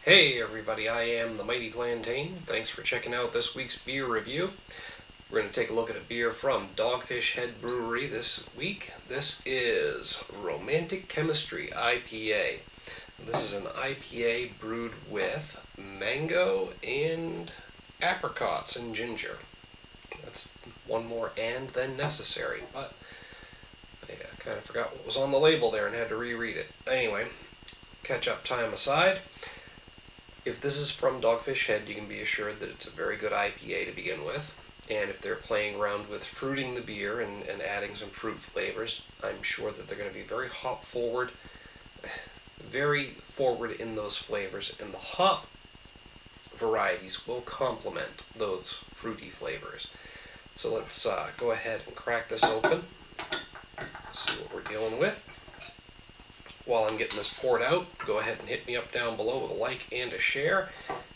Hey everybody, I am the Mighty Plantain. Thanks for checking out this week's beer review. We're going to take a look at a beer from Dogfish Head Brewery this week. This is Romantic Chemistry IPA. This is an IPA brewed with mango and apricots and ginger. That's one more and than necessary, but I kind of forgot what was on the label there and had to reread it. Anyway, catch up time aside. If this is from Dogfish Head, you can be assured that it's a very good IPA to begin with. And if they're playing around with fruiting the beer and adding some fruit flavors, I'm sure that they're going to be very hop forward, very forward in those flavors. And the hop varieties will complement those fruity flavors. So let's go ahead and crack this open, see what we're dealing with. While I'm getting this poured out, go ahead and hit me up down below with a like and a share.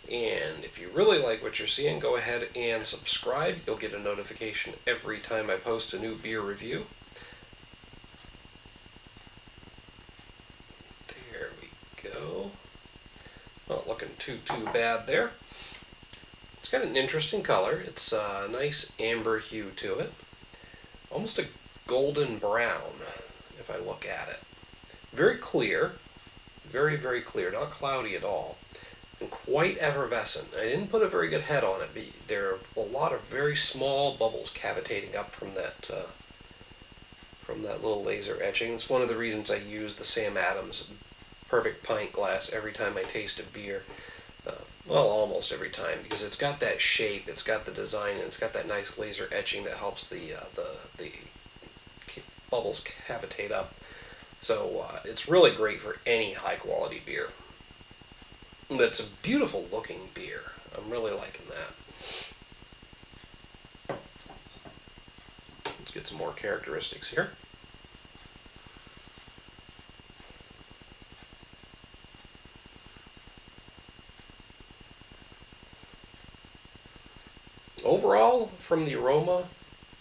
And if you really like what you're seeing, go ahead and subscribe. You'll get a notification every time I post a new beer review. There we go. Not looking too bad there. It's got an interesting color. It's a nice amber hue to it. Almost a golden brown, if I look at it. Very clear, very clear, not cloudy at all, and quite effervescent. I didn't put a very good head on it, but there are a lot of very small bubbles cavitating up from that little laser etching. It's one of the reasons I use the Sam Adams perfect pint glass every time I taste a beer. Well, almost every time, because it's got that shape, it's got the design, and it's got that nice laser etching that helps the bubbles cavitate up. So it's really great for any high quality beer. But it's a beautiful looking beer. I'm really liking that. Let's get some more characteristics here. Overall, from the aroma,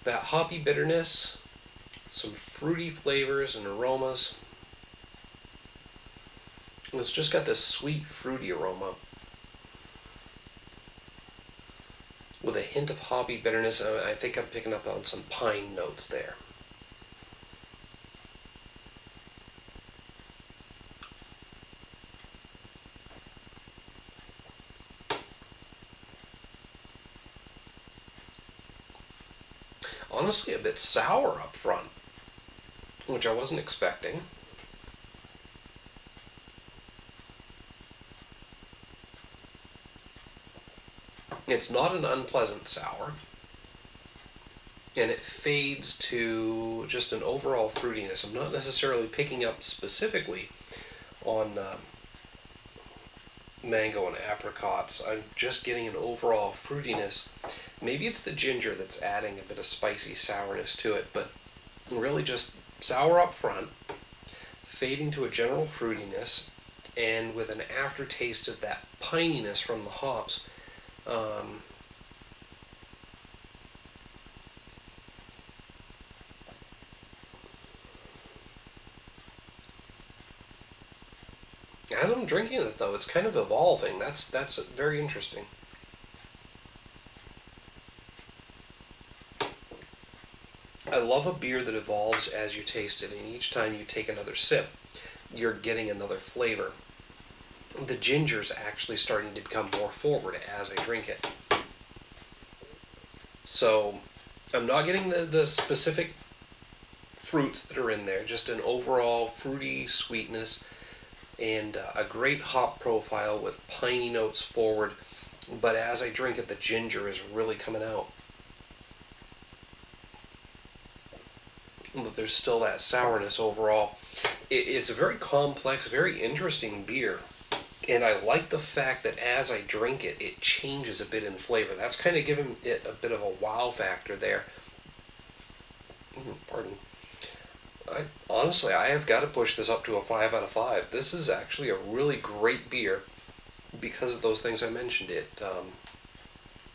that hoppy bitterness, some fruity flavors and aromas. It's just got this sweet, fruity aroma with a hint of hoppy bitterness. I think I'm picking up on some pine notes there. Honestly, a bit sour up front, which I wasn't expecting. It's not an unpleasant sour, and it fades to just an overall fruitiness. I'm not necessarily picking up specifically on mango and apricots. I'm just getting an overall fruitiness. Maybe it's the ginger that's adding a bit of spicy sourness to it, but really just sour up front, fading to a general fruitiness, and with an aftertaste of that pininess from the hops. As I'm drinking it, though, it's kind of evolving. That's very interesting. I love a beer that evolves as you taste it, and each time you take another sip, you're getting another flavor. The ginger's actually starting to become more forward as I drink it. So I'm not getting the specific fruits that are in there, just an overall fruity sweetness and a great hop profile with piney notes forward. But as I drink it, the ginger is really coming out. But there's still that sourness overall. It's a very complex, very interesting beer. And I like the fact that as I drink it, it changes a bit in flavor. That's kind of giving it a bit of a wow factor there. Pardon. Honestly, I have got to push this up to a 5 out of 5. This is actually a really great beer because of those things I mentioned. It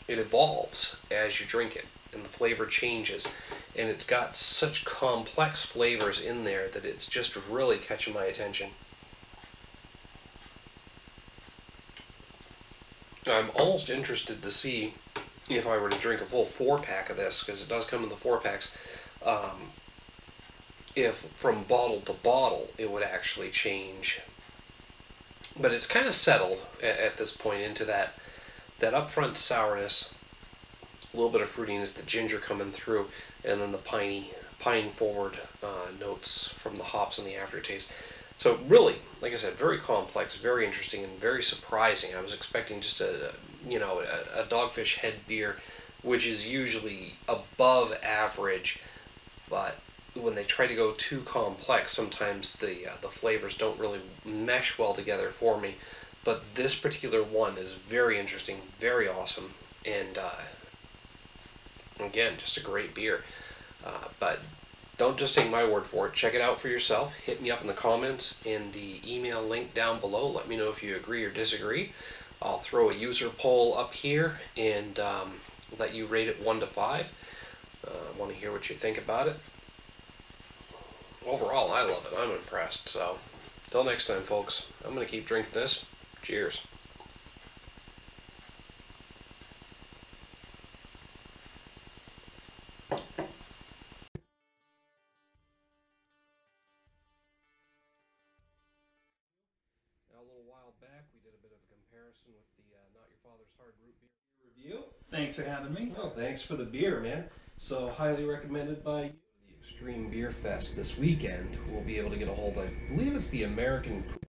evolves as you drink it, and the flavor changes. And it's got such complex flavors in there that it's just really catching my attention. I'm almost interested to see if I were to drink a full 4-pack of this, because it does come in the 4-packs, if from bottle to bottle it would actually change. But it's kind of settled at this point into that upfront sourness, a little bit of fruitiness, the ginger coming through, and then the pine forward notes from the hops and the aftertaste. So really, like I said, very complex, very interesting, and very surprising. I was expecting just a Dogfish Head beer, which is usually above average, but when they try to go too complex, sometimes the flavors don't really mesh well together for me. But this particular one is very interesting, very awesome, and again, just a great beer. But don't just take my word for it. Check it out for yourself. Hit me up in the comments in the email link down below. Let me know if you agree or disagree. I'll throw a user poll up here and let you rate it 1 to 5. I want to hear what you think about it. Overall, I love it. I'm impressed. So, until next time, folks, I'm going to keep drinking this. Cheers. Now, a little while back, we did a bit of a comparison with the Not Your Father's Hard Root Beer review. Thanks for having me. Well, thanks for the beer, man. So, highly recommended by you. The Extreme Beer Fest this weekend. We'll be able to get a hold of, I believe it's the American